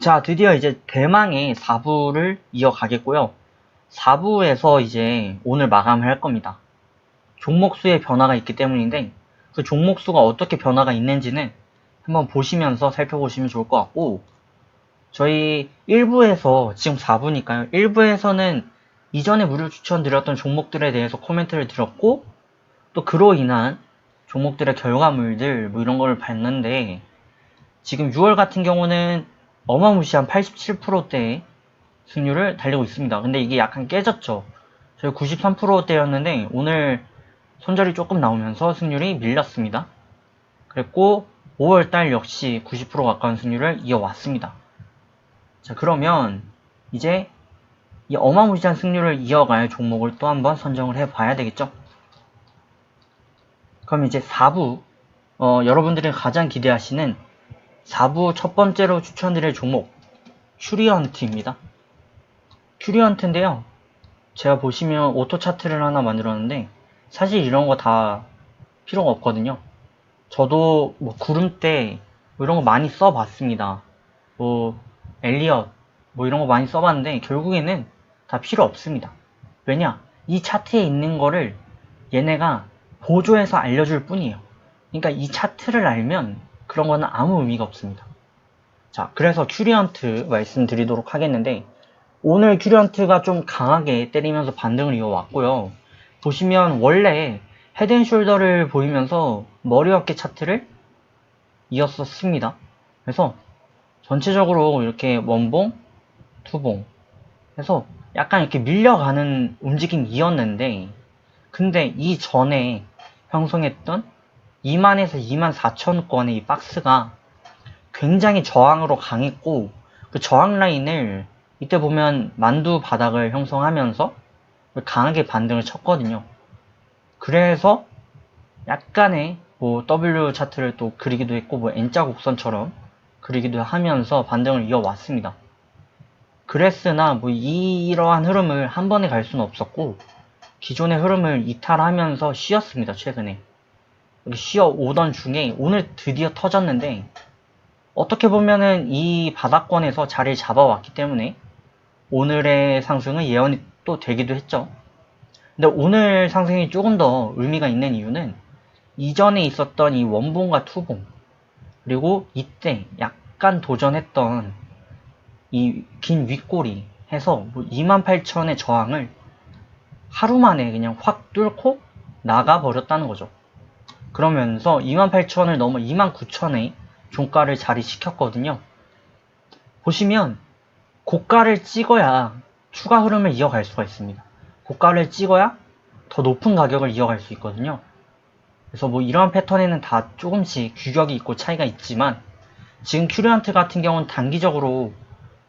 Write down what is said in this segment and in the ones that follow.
자, 드디어 이제 대망의 4부를 이어가겠고요. 4부에서 이제 오늘 마감을 할 겁니다. 종목 수의 변화가 있기 때문인데 그 종목 수가 어떻게 변화가 있는지는 한번 보시면서 살펴보시면 좋을 것 같고, 저희 1부에서 지금 4부니까요. 1부에서는 이전에 무료 추천드렸던 종목들에 대해서 코멘트를 드렸고, 또 그로 인한 종목들의 결과물들 뭐 이런 걸 봤는데, 지금 6월 같은 경우는 어마무시한 87%대의 승률을 달리고 있습니다. 근데 이게 약간 깨졌죠. 저희 93%대였는데 오늘 손절이 조금 나오면서 승률이 밀렸습니다. 그랬고 5월달 역시 90% 가까운 승률을 이어왔습니다. 자, 그러면 이제 이 어마무시한 승률을 이어갈 종목을 또 한번 선정을 해봐야 되겠죠. 그럼 이제 4부, 여러분들이 가장 기대하시는 4부 첫 번째로 추천드릴 종목 큐리언트입니다. 큐리언트인데요, 제가 보시면 오토 차트를 하나 만들었는데 사실 이런 거 다 필요가 없거든요. 저도 뭐 구름대 뭐 이런 거 많이 써봤습니다. 뭐 엘리엇 뭐 이런 거 많이 써봤는데 결국에는 다 필요 없습니다. 왜냐? 이 차트에 있는 거를 얘네가 보조해서 알려줄 뿐이에요. 그러니까 이 차트를 알면 그런 거는 아무 의미가 없습니다. 자, 그래서 큐리언트 말씀드리도록 하겠는데, 오늘 큐리언트가 좀 강하게 때리면서 반등을 이어왔고요. 보시면 원래 헤드앤숄더를 보이면서 머리 어깨 차트를 이었었습니다. 그래서 전체적으로 이렇게 원봉, 투봉 해서 약간 이렇게 밀려가는 움직임이었는데, 근데 이 전에 형성했던 2만에서 2만 4천권의 이 박스가 굉장히 저항으로 강했고, 그 저항 라인을 이때 보면 만두 바닥을 형성하면서 강하게 반등을 쳤거든요. 그래서 약간의 뭐 W 차트를 또 그리기도 했고, 뭐 N자 곡선처럼 그리기도 하면서 반등을 이어왔습니다. 그랬으나 뭐 이러한 흐름을 한 번에 갈 수는 없었고, 기존의 흐름을 이탈하면서 쉬었습니다. 최근에 쉬어 오던 중에 오늘 드디어 터졌는데, 어떻게 보면은 이 바닥권에서 자리를 잡아왔기 때문에 오늘의 상승은 예언이 또 되기도 했죠. 근데 오늘 상승이 조금 더 의미가 있는 이유는 이전에 있었던 이 원봉과 투봉, 그리고 이때 약간 도전했던 이 긴 윗꼬리 해서 뭐 28,000의 저항을 하루 만에 그냥 확 뚫고 나가버렸다는 거죠. 그러면서 28,000을 넘어 29,000에 종가를 자리시켰거든요. 보시면 고가를 찍어야 추가 흐름을 이어갈 수가 있습니다. 고가를 찍어야 더 높은 가격을 이어갈 수 있거든요. 그래서 뭐 이러한 패턴에는 다 조금씩 규격이 있고 차이가 있지만, 지금 큐리언트 같은 경우는 단기적으로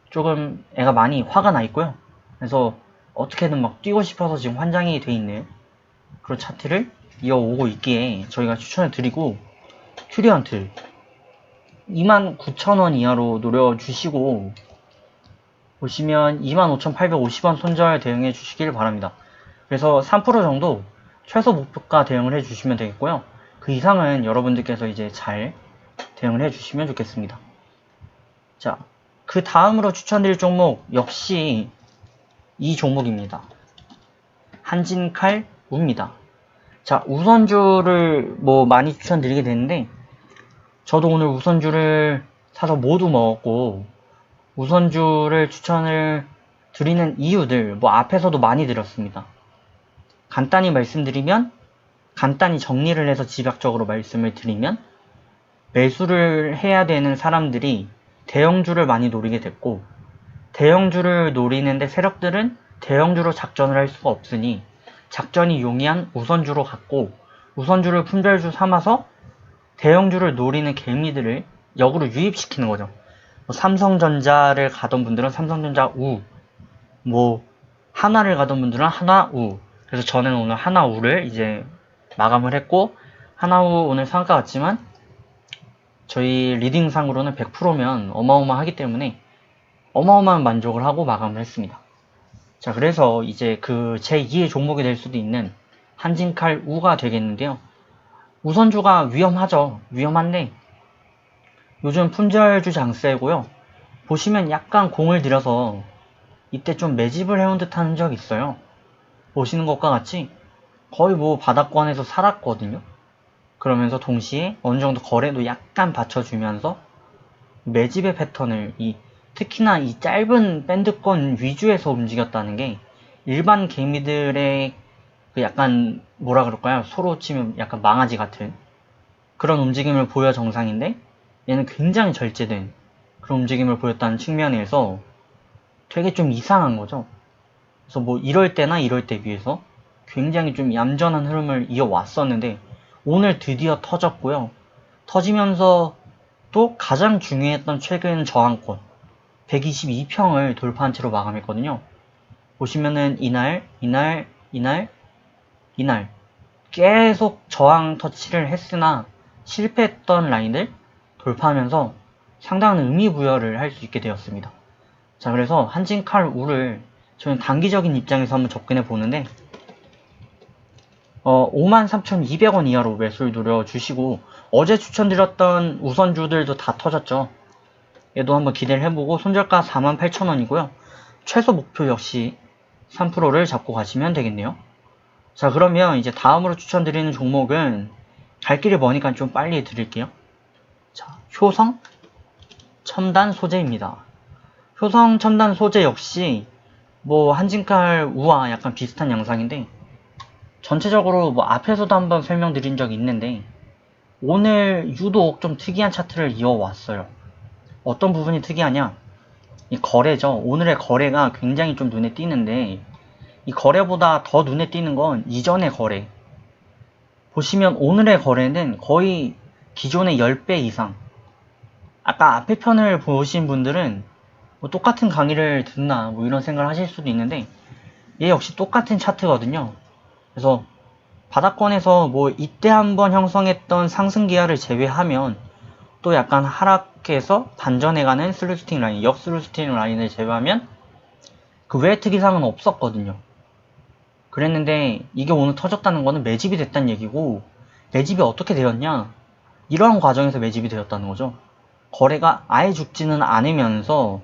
조금 애가 많이 화가 나 있고요. 그래서 어떻게든 막 뛰고 싶어서 지금 환장이 돼 있는 그런 차트를 이어오고 있기에 저희가 추천을 드리고, 큐리언트 29,000원 이하로 노려주시고, 보시면 25,850원 손절 대응해 주시길 바랍니다. 그래서 3% 정도 최소 목표가 대응을 해주시면 되겠고요. 그 이상은 여러분들께서 이제 잘 대응을 해주시면 좋겠습니다. 자, 그 다음으로 추천드릴 종목 역시 이 종목입니다. 한진칼 우입니다. 자, 우선주를 뭐 많이 추천드리게 되는데, 저도 오늘 우선주를 사서 모두 먹었고, 우선주를 추천을 드리는 이유들 뭐 앞에서도 많이 드렸습니다. 간단히 말씀드리면, 간단히 정리를 해서 집약적으로 말씀을 드리면, 매수를 해야 되는 사람들이 대형주를 많이 노리게 됐고, 대형주를 노리는데 세력들은 대형주로 작전을 할 수가 없으니 작전이 용이한 우선주로 갔고, 우선주를 품절주 삼아서 대형주를 노리는 개미들을 역으로 유입시키는 거죠. 뭐 삼성전자를 가던 분들은 삼성전자 우, 뭐 하나를 가던 분들은 하나 우. 그래서 저는 오늘 하나 우를 이제 마감을 했고, 하나 우 오늘 상가 같지만 저희 리딩상으로는 100%면 어마어마하기 때문에 어마어마한 만족을 하고 마감을 했습니다. 자, 그래서 이제 그 제2의 종목이 될 수도 있는 한진칼 우가 되겠는데요. 우선주가 위험하죠. 위험한데 요즘 품절주 장세고요. 보시면 약간 공을 들여서 이때 좀 매집을 해온 듯한 흔적이 있어요. 보시는 것과 같이 거의 뭐 바닥권에서 살았거든요. 그러면서 동시에 어느 정도 거래도 약간 받쳐주면서 매집의 패턴을 특히나 이 짧은 밴드권 위주에서 움직였다는 게 일반 개미들의 그 약간 뭐라 그럴까요? 서로 치면 약간 망아지 같은 그런 움직임을 보여 정상인데 얘는 굉장히 절제된 그런 움직임을 보였다는 측면에서 되게 좀 이상한 거죠. 그래서 뭐 이럴 때나 이럴 때 비해서 굉장히 좀 얌전한 흐름을 이어왔었는데 오늘 드디어 터졌고요. 터지면서 또 가장 중요했던 최근 저항권 122평을 돌파한 채로 마감했거든요. 보시면은 이날 계속 저항 터치를 했으나 실패했던 라인을 돌파하면서 상당한 의미 부여를 할 수 있게 되었습니다. 자, 그래서 한진칼 우를 저는 단기적인 입장에서 한번 접근해 보는데 53,200원 이하로 매수를 노려주시고 어제 추천드렸던 우선주들도 다 터졌죠. 얘도 한번 기대를 해보고 손절가 48,000원이고요. 최소 목표 역시 3%를 잡고 가시면 되겠네요. 자, 그러면 이제 다음으로 추천드리는 종목은 갈 길이 머니까 좀 빨리 드릴게요. 자, 효성 첨단 소재입니다. 효성 첨단 소재 역시 뭐 한진칼 우와 약간 비슷한 양상인데 전체적으로 뭐 앞에서도 한번 설명드린 적이 있는데 오늘 유독 좀 특이한 차트를 이어왔어요. 어떤 부분이 특이하냐? 이 거래죠. 오늘의 거래가 굉장히 좀 눈에 띄는데 이 거래보다 더 눈에 띄는 건 이전의 거래. 보시면 오늘의 거래는 거의 기존의 10배 이상. 아까 앞에 편을 보신 분들은 뭐 똑같은 강의를 듣나 뭐 이런 생각을 하실 수도 있는데 얘 역시 똑같은 차트거든요. 그래서 바닥권에서 뭐 이때 한번 형성했던 상승 기아를 제외하면 또 약간 하락해서 반전해가는 슬루스팅 라인, 역슬루스팅 라인을 제외하면 그 외의 특이사항은 없었거든요. 그랬는데 이게 오늘 터졌다는 거는 매집이 됐다는 얘기고 매집이 어떻게 되었냐? 이러한 과정에서 매집이 되었다는 거죠. 거래가 아예 죽지는 않으면서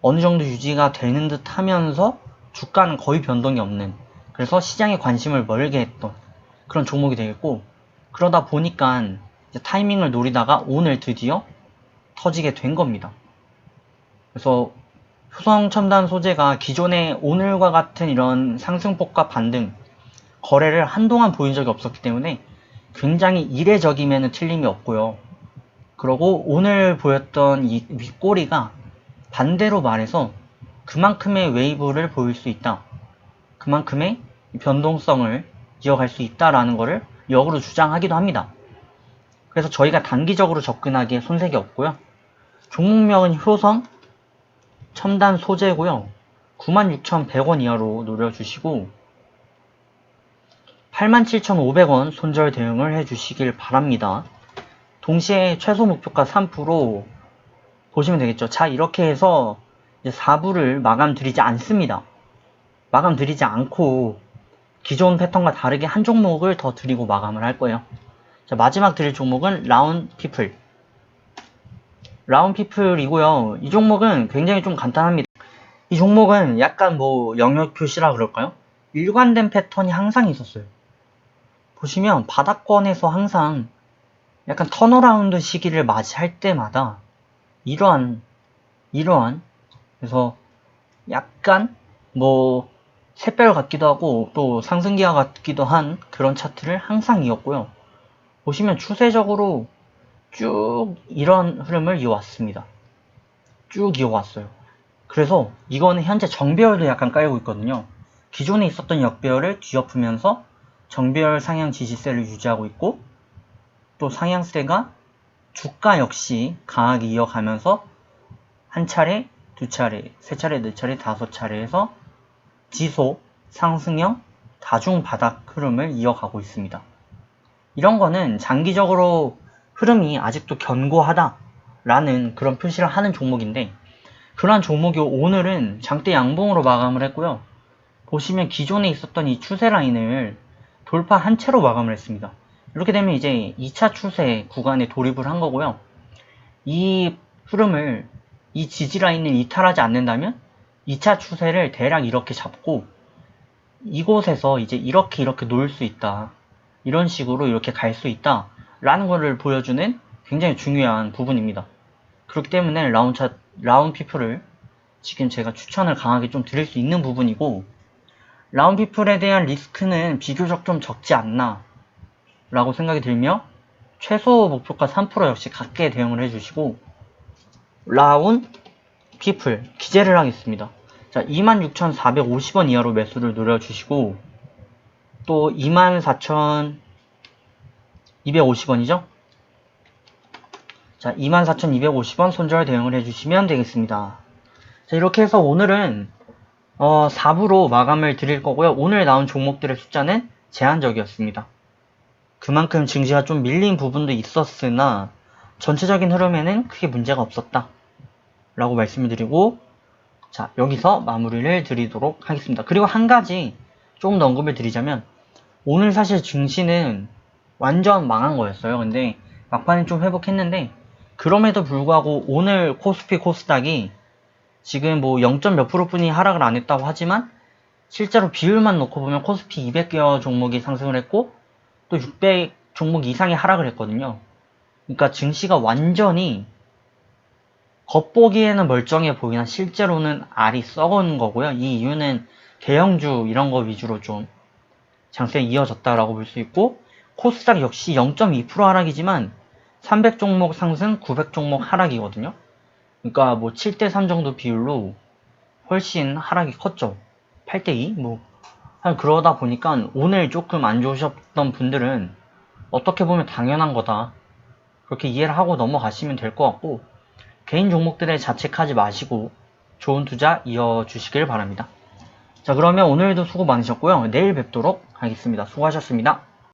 어느 정도 유지가 되는 듯 하면서 주가는 거의 변동이 없는 그래서 시장에 관심을 멀게 했던 그런 종목이 되겠고 그러다 보니까 이제 타이밍을 노리다가 오늘 드디어 터지게 된 겁니다. 그래서 효성 첨단 소재가 기존의 오늘과 같은 이런 상승폭과 반등 거래를 한동안 보인 적이 없었기 때문에 굉장히 이례적임에는 틀림이 없고요. 그리고 오늘 보였던 이 윗꼬리가 반대로 말해서 그만큼의 웨이브를 보일 수 있다. 그만큼의 변동성을 이어갈 수 있다라는 것을 역으로 주장하기도 합니다. 그래서 저희가 단기적으로 접근하기에 손색이 없고요. 종목명은 효성 첨단 소재고요. 96,100원 이하로 노려주시고 87,500원 손절 대응을 해주시길 바랍니다. 동시에 최소 목표가 3% 보시면 되겠죠. 자, 이렇게 해서 이제 4부를 마감드리지 않습니다. 마감드리지 않고 기존 패턴과 다르게 한 종목을 더 드리고 마감을 할 거예요. 자, 마지막 드릴 종목은 라운피플. 라운피플이고요. 이 종목은 굉장히 좀 간단합니다. 이 종목은 약간 뭐 영역 표시라 그럴까요? 일관된 패턴이 항상 있었어요. 보시면 바닥권에서 항상 약간 턴어라운드 시기를 맞이할 때마다 이러한 그래서 약간 뭐 샛별 같기도 하고 또 상승기아 같기도 한 그런 차트를 항상 이었고요. 보시면 추세적으로 쭉 이런 흐름을 이어왔습니다. 쭉 이어왔어요. 그래서 이거는 현재 정배열도 약간 깔고 있거든요. 기존에 있었던 역배열을 뒤엎으면서 정배열 상향 지지세를 유지하고 있고 또 상향세가 주가 역시 강하게 이어가면서 한 차례, 두 차례, 세 차례, 네 차례, 다섯 차례에서 지속 상승형 다중 바닥 흐름을 이어가고 있습니다. 이런 거는 장기적으로 흐름이 아직도 견고하다라는 그런 표시를 하는 종목인데 그러한 종목이 오늘은 장대 양봉으로 마감을 했고요. 보시면 기존에 있었던 이 추세 라인을 돌파한 채로 마감을 했습니다. 이렇게 되면 이제 2차 추세 구간에 돌입을 한 거고요. 이 흐름을 이 지지 라인을 이탈하지 않는다면 2차 추세를 대략 이렇게 잡고 이곳에서 이제 이렇게 놓을 수 있다. 이런 식으로 이렇게 갈 수 있다. 라는 것을 보여주는 굉장히 중요한 부분입니다. 그렇기 때문에 라운 피플을 지금 제가 추천을 강하게 좀 드릴 수 있는 부분이고, 라운 피플에 대한 리스크는 비교적 좀 적지 않나 라고 생각이 들며, 최소 목표가 3% 역시 같게 대응을 해주시고, 라운 피플 기재를 하겠습니다. 자, 26,450원 이하로 매수를 노려주시고, 또 24,250원이죠? 자, 24,250원 손절 대응을 해주시면 되겠습니다. 자, 이렇게 해서 오늘은 4부로 마감을 드릴 거고요. 오늘 나온 종목들의 숫자는 제한적이었습니다. 그만큼 증시가 좀 밀린 부분도 있었으나 전체적인 흐름에는 크게 문제가 없었다 라고 말씀을 드리고, 자, 여기서 마무리를 드리도록 하겠습니다. 그리고 한 가지 조금 더 언급을 드리자면, 오늘 사실 증시는 완전 망한 거였어요. 근데 막판에 좀 회복했는데, 그럼에도 불구하고 오늘 코스피 코스닥이 지금 뭐 0. 몇 프로뿐이 하락을 안 했다고 하지만, 실제로 비율만 놓고 보면 코스피 200여 종목이 상승을 했고 또 600 종목 이상이 하락을 했거든요. 그러니까 증시가 완전히 겉보기에는 멀쩡해 보이나 실제로는 알이 썩은 거고요. 이 이유는 대형주 이런 거 위주로 좀 장세가 이어졌다라고 볼 수 있고, 코스닥 역시 0.2% 하락이지만 300 종목 상승, 900 종목 하락이거든요. 그러니까 뭐 7대3 정도 비율로 훨씬 하락이 컸죠. 8대2? 뭐 그러다 보니까 오늘 조금 안 좋으셨던 분들은 어떻게 보면 당연한 거다, 그렇게 이해를 하고 넘어가시면 될 것 같고, 개인 종목들에 자책하지 마시고 좋은 투자 이어주시길 바랍니다. 자, 그러면 오늘도 수고 많으셨고요. 내일 뵙도록 하겠습니다. 수고하셨습니다.